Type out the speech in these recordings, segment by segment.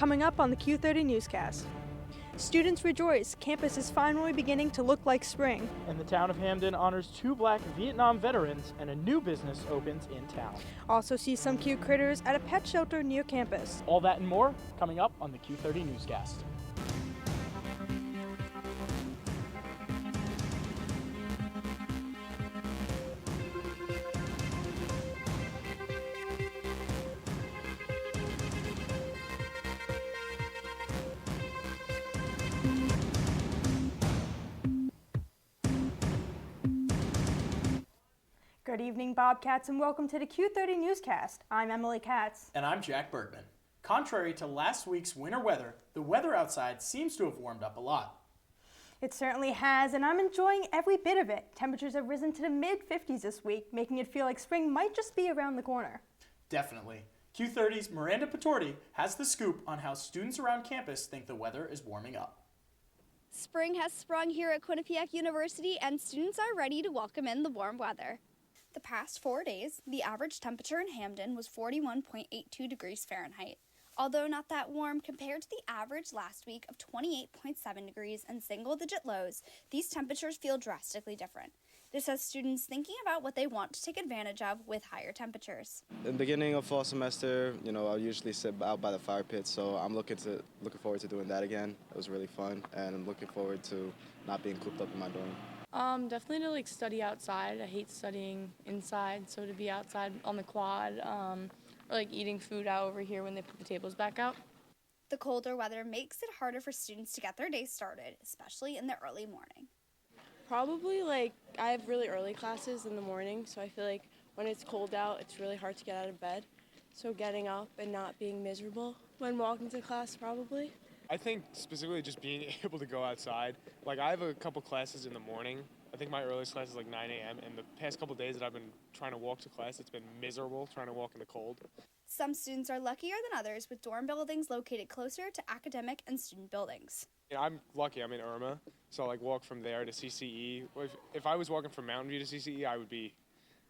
Coming up on the Q30 Newscast. Students rejoice, campus is finally beginning to look like spring. And the town of Hamden honors 2 Black Vietnam veterans, and a new business opens in town. Also see some cute critters at a pet shelter near campus. All that and more coming up on the Q30 Newscast. Good evening, Bobcats, and welcome to the Q30 Newscast. I'm Emily Katz. And I'm Jack Bergman. Contrary to last week's winter weather, the weather outside seems to have warmed up a lot. It certainly has, and I'm enjoying every bit of it. Temperatures have risen to the mid-50s this week, making it feel like spring might just be around the corner. Definitely. Q30's Miranda Patorti has the scoop on how students around campus think the weather is warming up. Spring has sprung here at Quinnipiac University, and students are ready to welcome in the warm weather. The past 4 days, the average temperature in Hamden was 41.82 degrees Fahrenheit. Although not that warm compared to the average last week of 28.7 degrees and single-digit lows, these temperatures feel drastically different. This has students thinking about what they want to take advantage of with higher temperatures. In the beginning of fall semester, I usually sit out by the fire pit, so I'm looking forward to doing that again. It was really fun, and I'm looking forward to not being cooped up in my dorm. Definitely to study outside. I hate studying inside, so to be outside on the quad, or eating food out over here when they put the tables back out. The colder weather makes it harder for students to get their day started, especially in the early morning. Probably I have really early classes in the morning, so I feel like when it's cold out, it's really hard to get out of bed. So getting up and not being miserable when walking to class probably. I think specifically just being able to go outside. I have a couple classes in the morning. I think my earliest class is 9 a.m. and the past couple days that I've been trying to walk to class, it's been miserable trying to walk in the cold. Some students are luckier than others with dorm buildings located closer to academic and student buildings. I'm lucky. I'm in Irma, so I walk from there to CCE. If I was walking from Mountain View to CCE,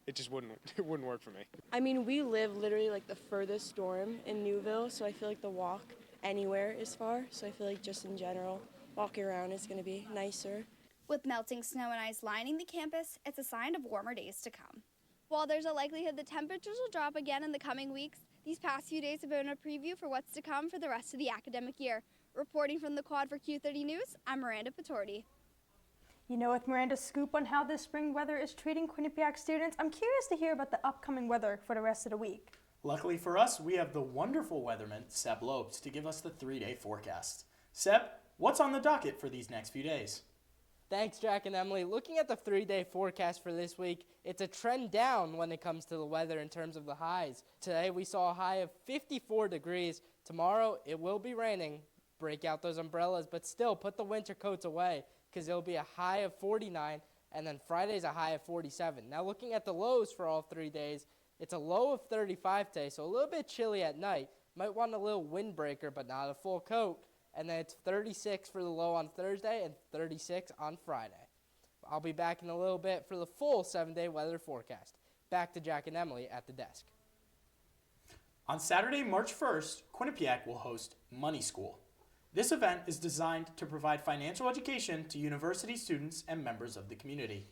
it just wouldn't work for me. I mean, we live literally the furthest dorm in Newville, so I feel like the walk anywhere is far, so I feel like just in general, walking around is going to be nicer. With melting snow and ice lining the campus, it's a sign of warmer days to come. While there's a likelihood the temperatures will drop again in the coming weeks, these past few days have been a preview for what's to come for the rest of the academic year. Reporting from the Quad for Q30 News, I'm Miranda Patorti. With Miranda's scoop on how this spring weather is treating Quinnipiac students, I'm curious to hear about the upcoming weather for the rest of the week. Luckily for us, we have the wonderful weatherman, Seb Lopes, to give us the 3-day forecast. Seb, what's on the docket for these next few days? Thanks, Jack and Emily. Looking at the 3-day forecast for this week, it's a trend down when it comes to the weather in terms of the highs. Today, we saw a high of 54 degrees. Tomorrow, it will be raining. Break out those umbrellas, but still put the winter coats away because it'll be a high of 49, and then Friday's a high of 47. Now, looking at the lows for all 3 days, it's a low of 35 today, so a little bit chilly at night. Might want a little windbreaker, but not a full coat. And then it's 36 for the low on Thursday and 36 on Friday. I'll be back in a little bit for the full 7-day weather forecast. Back to Jack and Emily at the desk. On Saturday, March 1st, Quinnipiac will host Money School. This event is designed to provide financial education to university students and members of the community.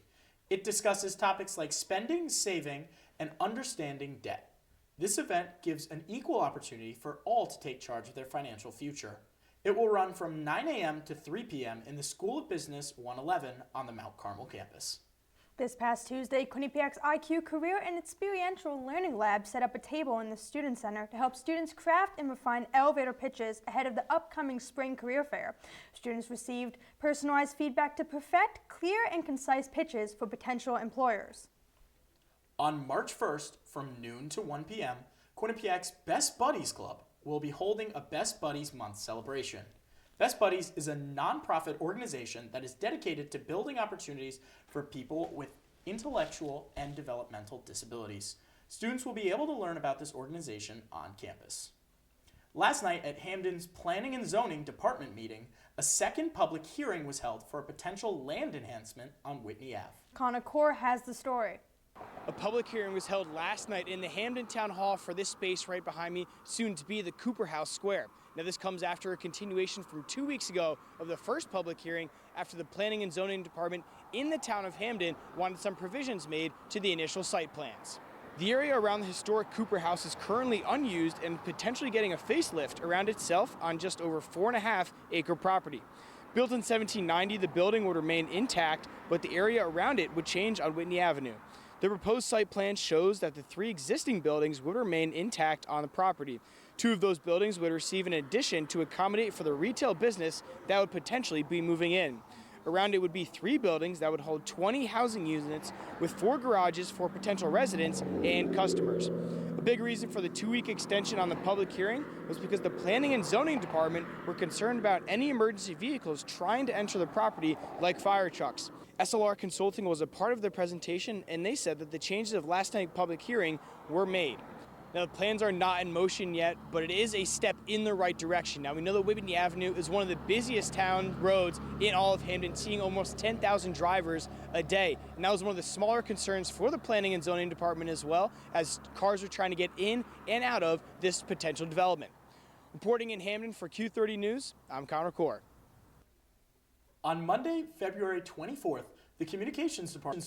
It discusses topics like spending, saving, and understanding debt. This event gives an equal opportunity for all to take charge of their financial future. It will run from 9 a.m. to 3 p.m. in the School of Business 111 on the Mount Carmel campus. This past Tuesday, Quinnipiac's IQ Career and Experiential Learning Lab set up a table in the Student Center to help students craft and refine elevator pitches ahead of the upcoming spring career fair. Students received personalized feedback to perfect clear and concise pitches for potential employers. On March 1st, from noon to 1 p.m., Quinnipiac's Best Buddies Club will be holding a Best Buddies Month celebration. Best Buddies is a nonprofit organization that is dedicated to building opportunities for people with intellectual and developmental disabilities. Students will be able to learn about this organization on campus. Last night at Hamden's Planning and Zoning Department meeting, a second public hearing was held for a potential land enhancement on Whitney Ave. Connor Core has the story. A public hearing was held last night in the Hamden Town Hall for this space right behind me, soon to be the Cooper House Square. Now this comes after a continuation from 2 weeks ago of the first public hearing after the Planning and Zoning Department in the town of Hamden wanted some provisions made to the initial site plans. The area around the historic Cooper House is currently unused and potentially getting a facelift around itself on just over 4.5 acre property. Built in 1790, the building would remain intact, but the area around it would change on Whitney Avenue. The proposed site plan shows that the 3 existing buildings would remain intact on the property. 2 of those buildings would receive an addition to accommodate for the retail business that would potentially be moving in. Around it would be 3 buildings that would hold 20 housing units with 4 garages for potential residents and customers. A big reason for the 2-week extension on the public hearing was because the Planning and Zoning Department were concerned about any emergency vehicles trying to enter the property, like fire trucks. SLR Consulting was a part of the presentation, and they said that the changes of last night's public hearing were made. Now, the plans are not in motion yet, but it is a step in the right direction. Now, we know that Whitney Avenue is one of the busiest town roads in all of Hamden, seeing almost 10,000 drivers a day. And that was one of the smaller concerns for the Planning and Zoning Department as well, as cars are trying to get in and out of this potential development. Reporting in Hamden for Q30 News, I'm Connor Core. On Monday, February 24th, the Communications Department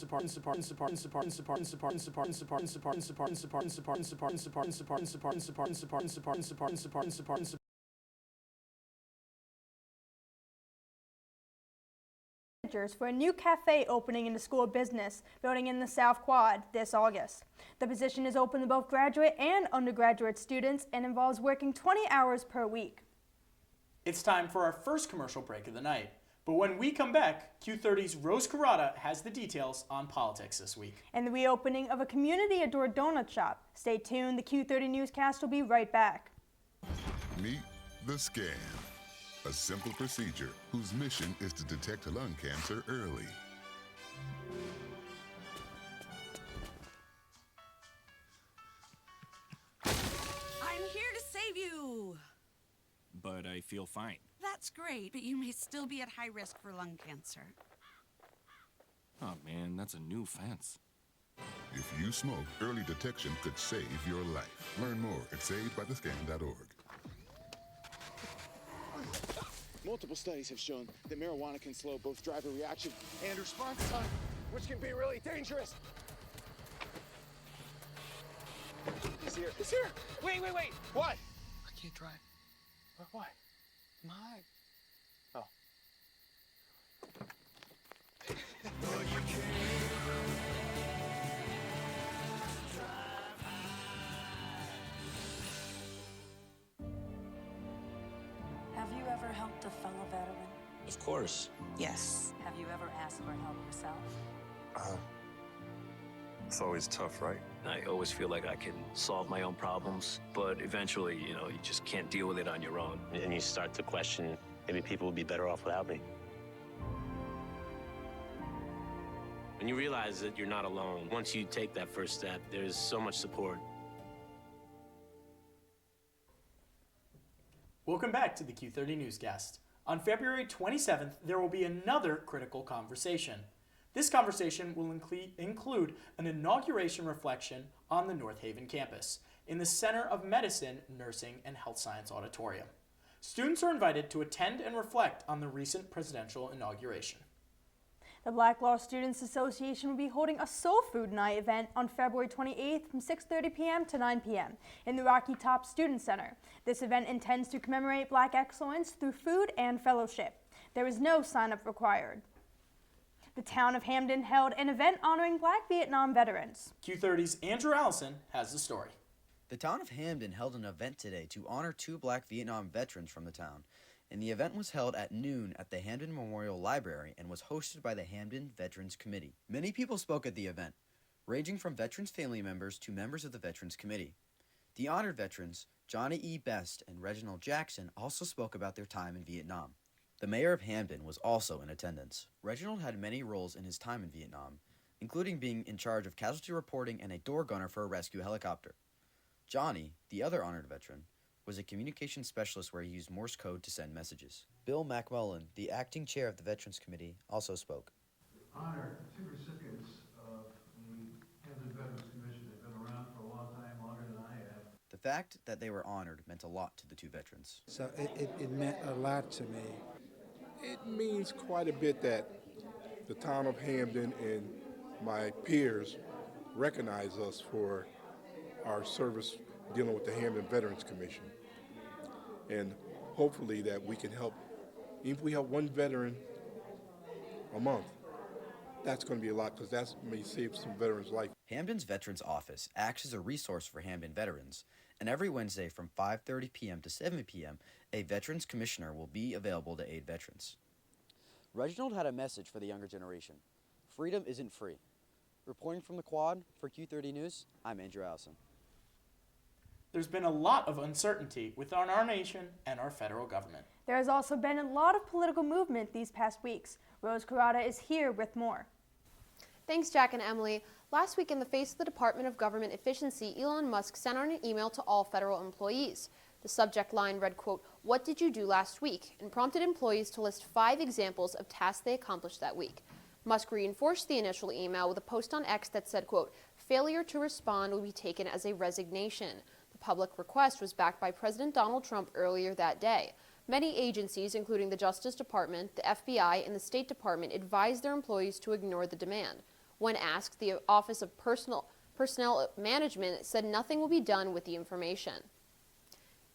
for a new cafe opening in the School of Business building in the South Quad this August. The position is open to both graduate and undergraduate students and involves working 20 hours per week. It's time for our first commercial break of the night. But when we come back, Q30's Rose Carrata has the details on politics this week. And the reopening of a community-adored donut shop. Stay tuned, the Q30 Newscast will be right back. Meet the scan, a simple procedure whose mission is to detect lung cancer early. I'm here to save you. But I feel fine. That's great, but you may still be at high risk for lung cancer. Oh man, that's a new fence. If you smoke, early detection could save your life. Learn more at savedbythescan.org. Multiple studies have shown that marijuana can slow both driver reaction and response time, which can be really dangerous. He's here. He's here. Wait. What? I can't drive. Why? My. Oh. Have you ever helped a fellow veteran? Of course. Yes. Have you ever asked for help yourself? It's always tough, right? I always feel like I can solve my own problems, but eventually, you just can't deal with it on your own. And you start to question, maybe people would be better off without me. When you realize that you're not alone, once you take that first step, there's so much support. Welcome back to the Q30 Newscast. On February 27th, there will be another critical conversation. This conversation will include an inauguration reflection on the North Haven campus in the Center of Medicine, Nursing, and Health Science Auditorium. Students are invited to attend and reflect on the recent presidential inauguration. The Black Law Students Association will be holding a Soul Food Night event on February 28th from 6:30 p.m. to 9 p.m. in the Rocky Top Student Center. This event intends to commemorate Black excellence through food and fellowship. There is no sign-up required. The town of Hamden held an event honoring Black Vietnam veterans. Q30's Andrew Allison has the story. The town of Hamden held an event today to honor 2 Black Vietnam veterans from the town, and the event was held at noon at the Hamden Memorial Library and was hosted by the Hamden Veterans Committee. Many people spoke at the event, ranging from veterans' family members to members of the Veterans Committee. The honored veterans, Johnny E. Best and Reginald Jackson, also spoke about their time in Vietnam. The mayor of Hamden was also in attendance. Reginald had many roles in his time in Vietnam, including being in charge of casualty reporting and a door gunner for a rescue helicopter. Johnny, the other honored veteran, was a communications specialist where he used Morse code to send messages. Bill McMullen, the acting chair of the Veterans Committee, also spoke. Honor 2 recipients of the Hamden fact that they were honored meant a lot to the two veterans. So it meant a lot to me. It means quite a bit that the town of Hamden and my peers recognize us for our service dealing with the Hamden Veterans Commission. And hopefully that we can help, even if we help one veteran a month, that's going to be a lot because that may save some veterans' life. Hamden's Veterans Office acts as a resource for Hamden veterans, and every Wednesday from 5:30 p.m. to 7 p.m., a Veterans Commissioner will be available to aid veterans. Reginald had a message for the younger generation. Freedom isn't free. Reporting from the Quad for Q30 News, I'm Andrew Allison. There's been a lot of uncertainty within our nation and our federal government. There has also been a lot of political movement these past weeks. Rose Carrata is here with more. Thanks, Jack and Emily. Last week, in the face of the Department of Government Efficiency, Elon Musk sent out an email to all federal employees. The subject line read, quote, "What did you do last week?" and prompted employees to list 5 examples of tasks they accomplished that week. Musk reinforced the initial email with a post on X that said, quote, "Failure to respond will be taken as a resignation." The public request was backed by President Donald Trump earlier that day. Many agencies, including the Justice Department, the FBI, and the State Department, advised their employees to ignore the demand. When asked, the Office of Personnel Management said nothing will be done with the information.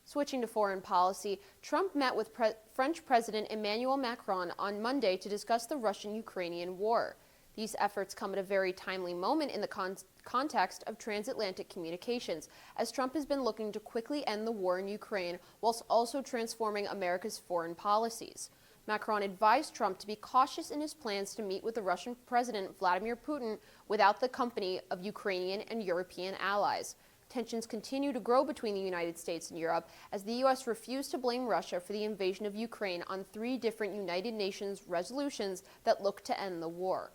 Switching to foreign policy, Trump met with French President Emmanuel Macron on Monday to discuss the Russian-Ukrainian war. These efforts come at a very timely moment in the context of transatlantic communications, as Trump has been looking to quickly end the war in Ukraine whilst also transforming America's foreign policies. Macron advised Trump to be cautious in his plans to meet with the Russian President Vladimir Putin without the company of Ukrainian and European allies. Tensions continue to grow between the United States and Europe as the U.S. refused to blame Russia for the invasion of Ukraine on 3 different United Nations resolutions that look to end the war.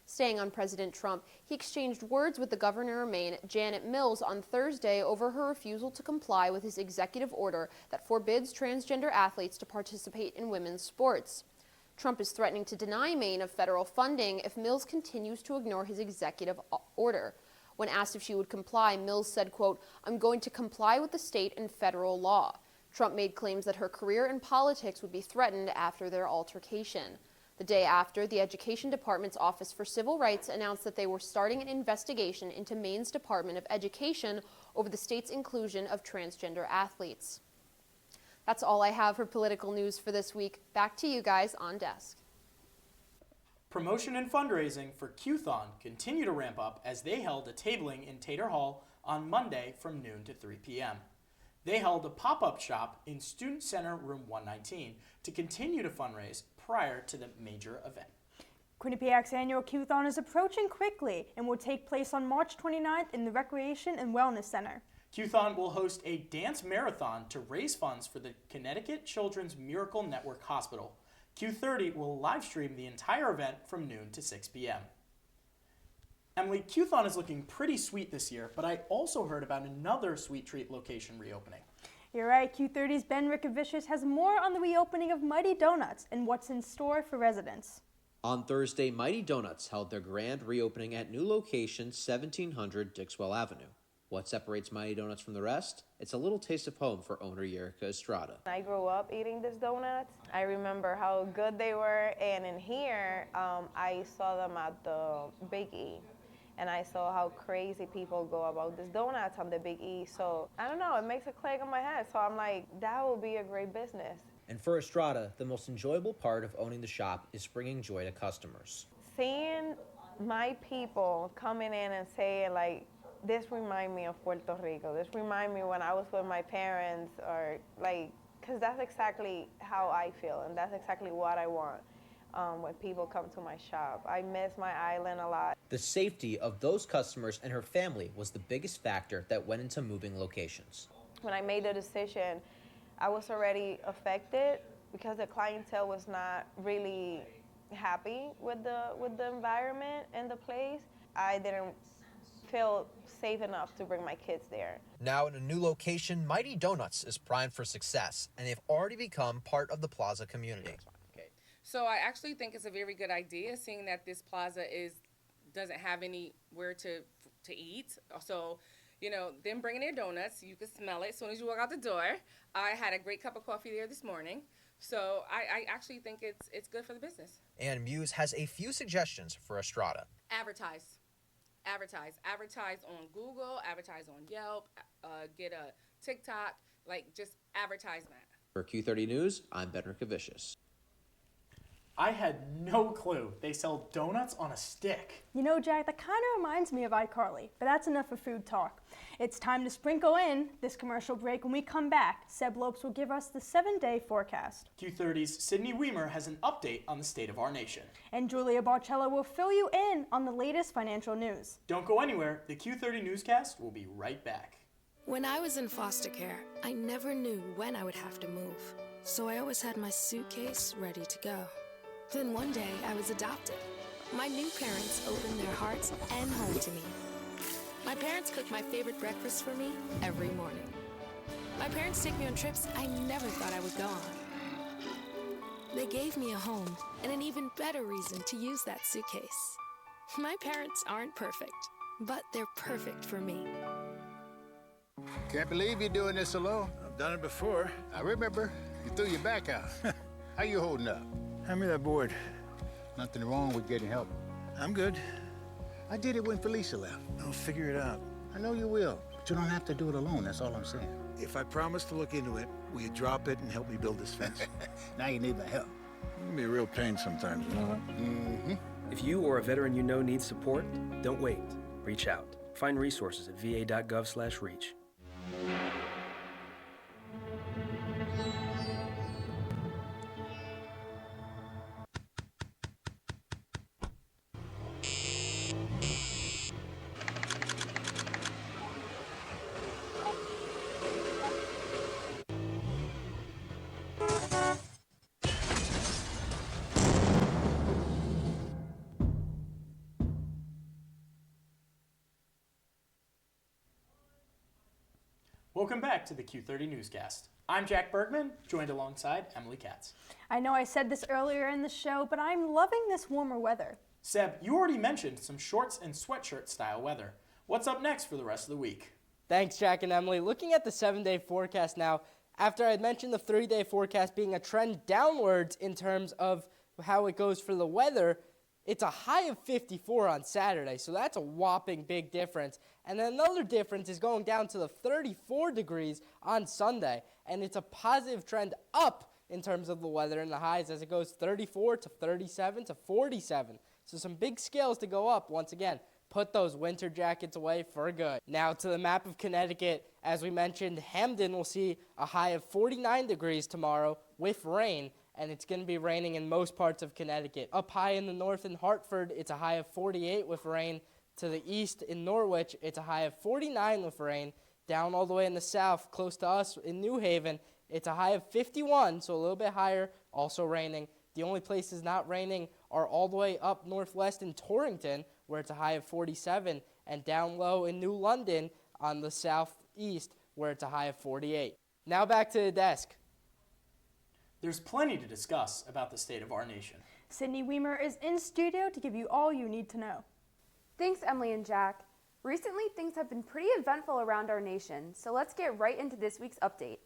Staying on President Trump, he exchanged words with the governor of Maine, Janet Mills, on Thursday over her refusal to comply with his executive order that forbids transgender athletes to participate in women's sports. Trump is threatening to deny Maine of federal funding if Mills continues to ignore his executive order. When asked if she would comply, Mills said, quote, "I'm going to comply with the state and federal law." Trump made claims that her career in politics would be threatened after their altercation. The day after, the Education Department's Office for Civil Rights announced that they were starting an investigation into Maine's Department of Education over the state's inclusion of transgender athletes. That's all I have for political news for this week. Back to you guys on desk. Promotion and fundraising for Q30 continue to ramp up as they held a tabling in Tater Hall on Monday from noon to 3 p.m. They held a pop-up shop in Student Center Room 119 to continue to fundraise prior to the major event. Quinnipiac's annual Q30 is approaching quickly and will take place on March 29th in the Recreation and Wellness Center. Q30 will host a dance marathon to raise funds for the Connecticut Children's Miracle Network Hospital. Q30 will live stream the entire event from noon to 6 p.m. Emily, Q30 is looking pretty sweet this year, but I also heard about another sweet treat location reopening. You're right, Q30's Ben Rickovicius has more on the reopening of Mighty Donuts and what's in store for residents. On Thursday, Mighty Donuts held their grand reopening at new location 1700 Dixwell Avenue. What separates Mighty Donuts from the rest? It's a little taste of home for owner Yerika Estrada. I grew up eating these donuts. I remember how good they were, and in here, I saw them at the Big E. And I saw how crazy people go about these donuts on the Big E. So, I don't know, it makes a click on my head. So I'm like, that would be a great business. And for Estrada, the most enjoyable part of owning the shop is bringing joy to customers. Seeing my people coming in and saying, like, this reminds me of Puerto Rico. This reminds me when I was with my parents, or like, because that's exactly how I feel, and that's exactly what I want. When people come to my shop. I miss my island a lot. The safety of those customers and her family was the biggest factor that went into moving locations. When I made the decision, I was already affected because the clientele was not really happy with the environment and the place. I didn't feel safe enough to bring my kids there. Now in a new location, Mighty Donuts is primed for success, and they've already become part of the Plaza community. So I actually think it's a very good idea, seeing that this plaza doesn't have anywhere to eat. So, them bringing their donuts. You could smell it as soon as you walk out the door. I had a great cup of coffee there this morning. So I actually think it's good for the business. And Muse has a few suggestions for Estrada. Advertise on Google, advertise on Yelp, get a TikTok, just advertisement. For Q30 News, I'm Ben Rickovicius. I had no clue they sell donuts on a stick. You know, Jack, that kind of reminds me of iCarly, but that's enough of food talk. It's time to sprinkle in this commercial break. When we come back, Seb Lopes will give us the 7-day forecast. Q30's Sydney Weimer has an update on the state of our nation. And Julia Barcella will fill you in on the latest financial news. Don't go anywhere. The Q30 Newscast will be right back. When I was in foster care, I never knew when I would have to move. So I always had my suitcase ready to go. Then one day, I was adopted. My new parents opened their hearts and home to me. My parents cook my favorite breakfast for me every morning. My parents take me on trips I never thought I would go on. They gave me a home and an even better reason to use that suitcase. My parents aren't perfect, but they're perfect for me. Can't believe you're doing this alone. I've done it before. I remember you threw your back out. How you holding up? Hand me that board. Nothing wrong with getting help. I'm good. I did it when Felicia left. I'll figure it out. I know you will, but you don't have to do it alone. That's all I'm saying. If I promise to look into it, will you drop it and help me build this fence? Now you need my help. It can be a real pain sometimes, you know that? Mm-hmm. If you or a veteran you know needs support, don't wait. Reach out. Find resources at va.gov/reach. Welcome back to the Q30 Newscast. I'm Jack Bergman, joined alongside Emily Katz. I know I said this earlier in the show, but I'm loving this warmer weather. Seb, you already mentioned some shorts and sweatshirt style weather. What's up next for the rest of the week? Thanks, Jack and Emily. Looking at the 7-day forecast now, after I had mentioned the 3-day forecast being a trend downwards in terms of how it goes for the weather, it's a high of 54 on Saturday, so that's a whopping big difference. And then another difference is going down to the 34 degrees on Sunday, and it's a positive trend up in terms of the weather and the highs as it goes 34 to 37 to 47. So some big scales to go up once again. Put those winter jackets away for good. Now to the map of Connecticut, as we mentioned, Hamden will see a high of 49 degrees tomorrow with rain, and it's going to be raining in most parts of Connecticut. Up high in the north in Hartford, it's a high of 48 with rain. To the east in Norwich, it's a high of 49 with rain. Down all the way in the south, close to us in New Haven, it's a high of 51, so a little bit higher, also raining. The only places not raining are all the way up northwest in Torrington, where it's a high of 47, and down low in New London on the southeast, where it's a high of 48. Now back to the desk. There's plenty to discuss about the state of our nation. Sydney Weimer is in studio to give you all you need to know. Thanks, Emily and Jack. Recently, things have been pretty eventful around our nation, so let's get right into this week's update.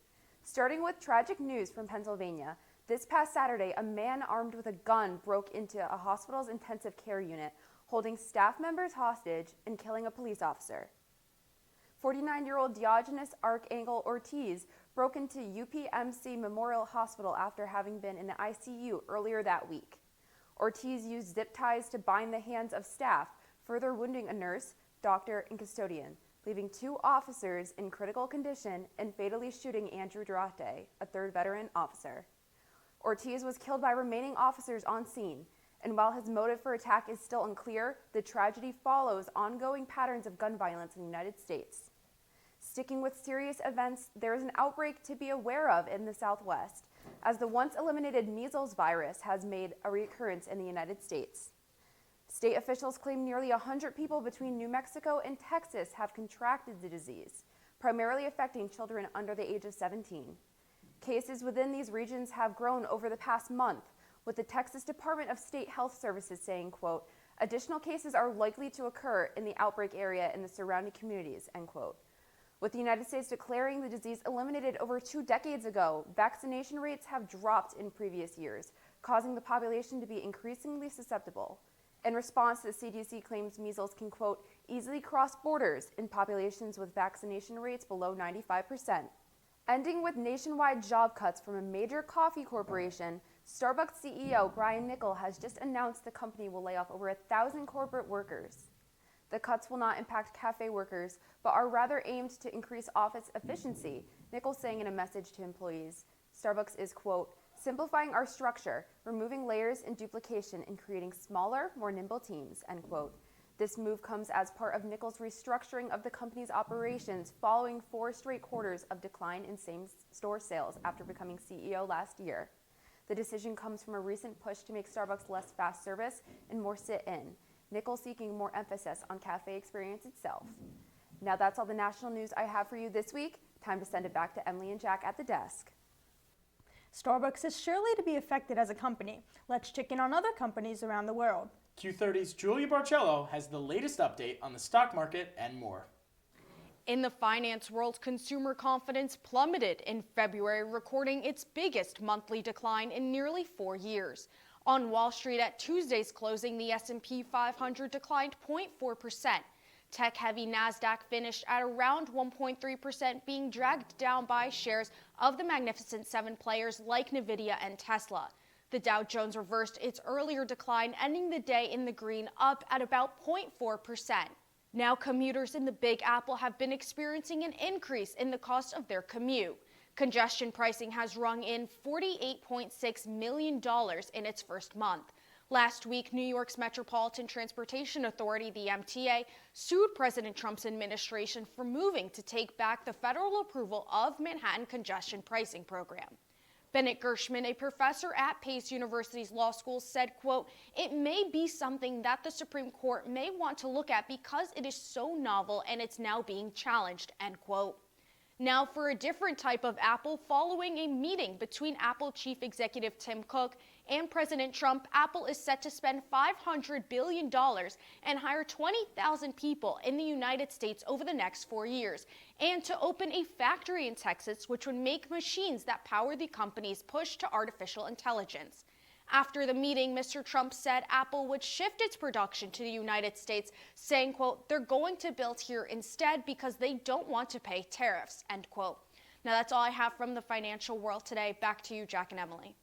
Starting with tragic news from Pennsylvania. This past Saturday, a man armed with a gun broke into a hospital's intensive care unit, holding staff members hostage and killing a police officer. 49-year-old Diogenes Archangel Ortiz broke into UPMC Memorial Hospital after having been in the ICU earlier that week. Ortiz used zip ties to bind the hands of staff, further wounding a nurse, doctor, and custodian, leaving 2 officers in critical condition and fatally shooting Andrew Durate, a 3rd veteran officer. Ortiz was killed by remaining officers on scene, and while his motive for attack is still unclear, the tragedy follows ongoing patterns of gun violence in the United States. Sticking with serious events, there is an outbreak to be aware of in the Southwest, as the once eliminated measles virus has made a reoccurrence in the United States. State officials claim nearly 100 people between New Mexico and Texas have contracted the disease, primarily affecting children under the age of 17. Cases within these regions have grown over the past month, with the Texas Department of State Health Services saying, quote, additional cases are likely to occur in the outbreak area and the surrounding communities, end quote. With the United States declaring the disease eliminated over 2 decades ago, vaccination rates have dropped in previous years, causing the population to be increasingly susceptible. In response, the CDC claims measles can, quote, easily cross borders in populations with vaccination rates below 95%. Ending with nationwide job cuts from a major coffee corporation, Starbucks CEO Brian Niccol has just announced the company will lay off over 1,000 corporate workers. The cuts will not impact cafe workers, but are rather aimed to increase office efficiency, Niccol saying in a message to employees. Starbucks is, quote, simplifying our structure, removing layers and duplication, and creating smaller, more nimble teams, end quote. This move comes as part of Niccol's restructuring of the company's operations following 4 straight quarters of decline in same-store sales after becoming CEO last year. The decision comes from a recent push to make Starbucks less fast service and more sit-in, Niccol seeking more emphasis on cafe experience itself. Now that's all the national news I have for you this week. Time to send it back to Emily and Jack at the desk. Starbucks is surely to be affected as a company. Let's check in on other companies around the world. Q30's Julia Barcello has the latest update on the stock market and more. In the finance world, consumer confidence plummeted in February, recording its biggest monthly decline in nearly 4 years. On Wall Street at Tuesday's closing, the S&P 500 declined 0.4%. Tech-heavy NASDAQ finished at around 1.3%, being dragged down by shares of the Magnificent Seven players like Nvidia and Tesla. The Dow Jones reversed its earlier decline, ending the day in the green, up at about 0.4%. Now commuters in the Big Apple have been experiencing an increase in the cost of their commute. Congestion pricing has rung in $48.6 million in its first month. Last week, New York's Metropolitan Transportation Authority, the MTA, sued President Trump's administration for moving to take back the federal approval of Manhattan congestion pricing program. Bennett Gershman, a professor at Pace University's law school, said, quote, it may be something that the Supreme Court may want to look at because it is so novel and it's now being challenged, end quote. Now for a different type of Apple, following a meeting between Apple chief executive Tim Cook and President Trump, Apple is set to spend $500 billion and hire 20,000 people in the United States over the next 4 years, and to open a factory in Texas which would make machines that power the company's push to artificial intelligence. After the meeting, Mr. Trump said Apple would shift its production to the United States, saying, quote, they're going to build here instead because they don't want to pay tariffs, end quote. Now that's all I have from the financial world today. Back to you, Jack and Emily.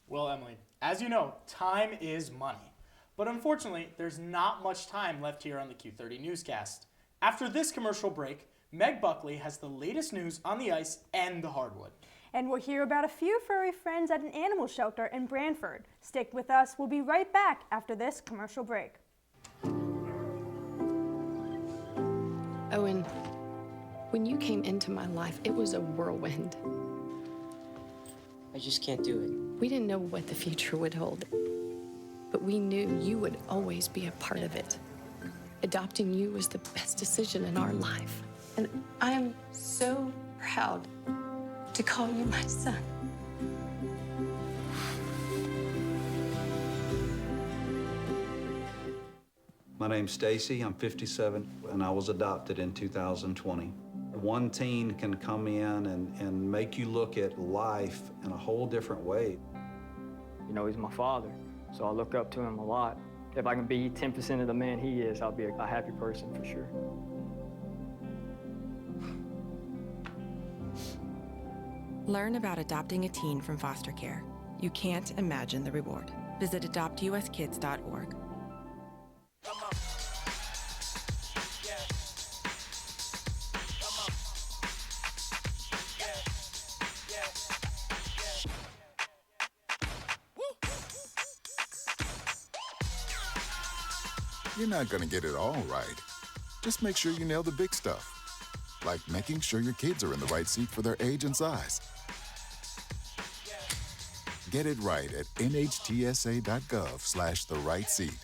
Well, Emily, as you know, time is money. But unfortunately, there's not much time left here on the Q30 Newscast. After this commercial break, Meg Buckley has the latest news on the ice and the hardwood. And we'll hear about a few furry friends at an animal shelter in Brantford. Stick with us. We'll be right back after this commercial break. Owen, when you came into my life, it was a whirlwind. I just can't do it. We didn't know what the future would hold, but we knew you would always be a part of it. Adopting you was the best decision in our life. And I am so proud to call you my son. My name's Stacy, I'm 57, and I was adopted in 2020. One teen can come in and make you look at life in a whole different way. You know, he's my father, so I look up to him a lot. If I can be 10% of the man he is, I'll be a happy person for sure. Learn about adopting a teen from foster care. You can't imagine the reward. Visit adoptuskids.org. You're not going to get it all right. Just make sure you nail the big stuff, like making sure your kids are in the right seat for their age and size. Get it right at nhtsa.gov/the-right-seat.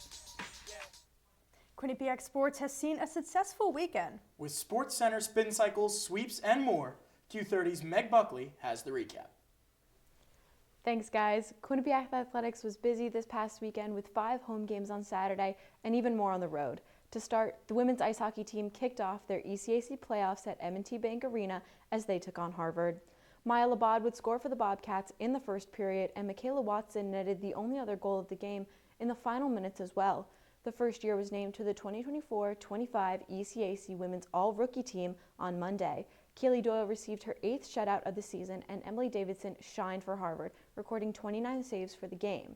Quinnipiac Sports has seen a successful weekend. With Sports Center spin cycles, sweeps, and more, Q30's Meg Buckley has the recap. Thanks, guys. Quinnipiac Athletics was busy this past weekend with 5 home games on Saturday and even more on the road. To start, the women's ice hockey team kicked off their ECAC playoffs at M&T Bank Arena as they took on Harvard. Maya Labad would score for the Bobcats in the first period, and Michaela Watson netted the only other goal of the game in the final minutes as well. The first year was named to the 2024-25 ECAC Women's All-Rookie Team on Monday. Keely Doyle received her 8th shutout of the season, and Emily Davidson shined for Harvard, recording 29 saves for the game.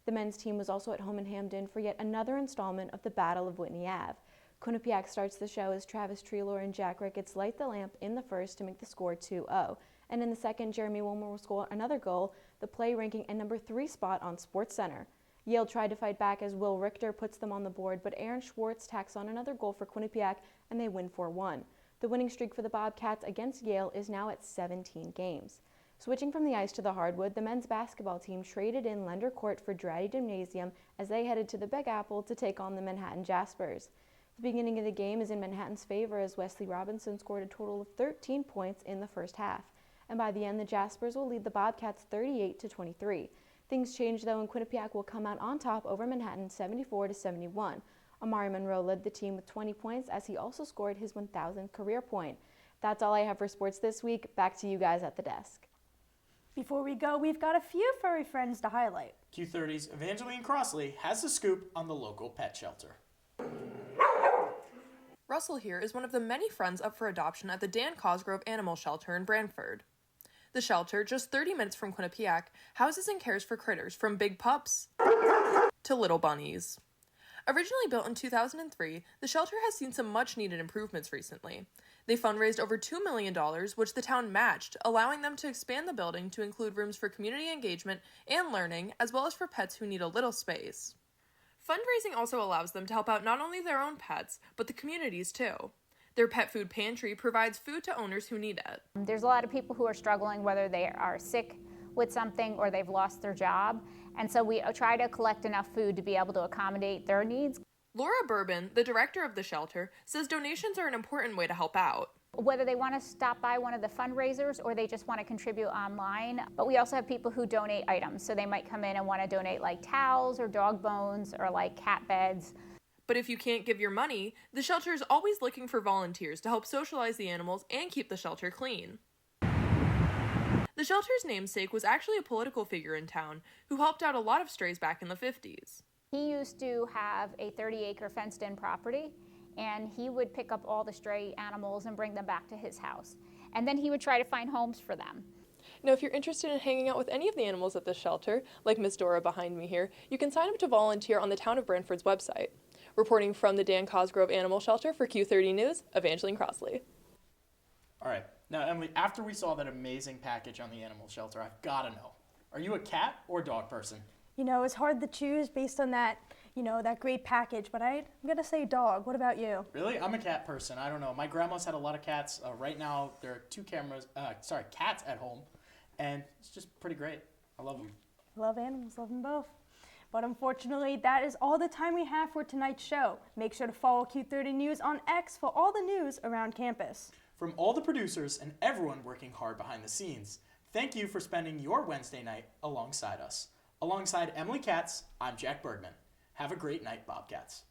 The men's team was also at home in Hamden for yet another installment of the Battle of Whitney Ave. Quinnipiac starts the show as Travis Treelor and Jack Ricketts light the lamp in the first to make the score 2-0. And in the second, Jeremy Wilmer will score another goal, the play ranking a number 3 spot on SportsCenter. Yale tried to fight back as Will Richter puts them on the board, but Aaron Schwartz tacks on another goal for Quinnipiac, and they win 4-1. The winning streak for the Bobcats against Yale is now at 17 games. Switching from the ice to the hardwood, the men's basketball team traded in Lender Court for Draddy Gymnasium as they headed to the Big Apple to take on the Manhattan Jaspers. The beginning of the game is in Manhattan's favor as Wesley Robinson scored a total of 13 points in the first half. And by the end, the Jaspers will lead the Bobcats 38-23. Things change though, and Quinnipiac will come out on top over Manhattan 74-71. Amari Monroe led the team with 20 points as he also scored his 1,000th career point. That's all I have for sports this week. Back to you guys at the desk. Before we go, we've got a few furry friends to highlight. Q30's Evangeline Crossley has the scoop on the local pet shelter. Russell here is one of the many friends up for adoption at the Dan Cosgrove Animal Shelter in Brantford. The shelter, just 30 minutes from Quinnipiac, houses and cares for critters from big pups to little bunnies. Originally built in 2003, the shelter has seen some much-needed improvements recently. They fundraised over $2 million, which the town matched, allowing them to expand the building to include rooms for community engagement and learning, as well as for pets who need a little space. Fundraising also allows them to help out not only their own pets, but the communities too. Their pet food pantry provides food to owners who need it. There's a lot of people who are struggling, whether they are sick with something or they've lost their job. And so we try to collect enough food to be able to accommodate their needs. Laura Bourbon, the director of the shelter, says donations are an important way to help out. Whether they want to stop by one of the fundraisers or they just want to contribute online. But we also have people who donate items. So they might come in and want to donate like towels or dog bones or like cat beds. But if you can't give your money, the shelter is always looking for volunteers to help socialize the animals and keep the shelter clean. The shelter's namesake was actually a political figure in town who helped out a lot of strays back in the 50s. He used to have a 30-acre fenced-in property, and he would pick up all the stray animals and bring them back to his house. And then he would try to find homes for them. Now, if you're interested in hanging out with any of the animals at this shelter, like Miss Dora behind me here, you can sign up to volunteer on the Town of Brantford's website. Reporting from the Dan Cosgrove Animal Shelter for Q30 News, Evangeline Crossley. All right. Now, Emily, after we saw that amazing package on the animal shelter, I've got to know, are you a cat or dog person? You know, it's hard to choose based on that, that great package, but I'm going to say dog. What about you? Really? I'm a cat person. I don't know. My grandma's had a lot of cats. Right now, there are cats at home, and it's just pretty great. I love them. Love animals, love them both. But unfortunately, that is all the time we have for tonight's show. Make sure to follow Q30 News on X for all the news around campus. From all the producers and everyone working hard behind the scenes, thank you for spending your Wednesday night alongside us. Alongside Emily Katz, I'm Jack Bergman. Have a great night, Bobcats.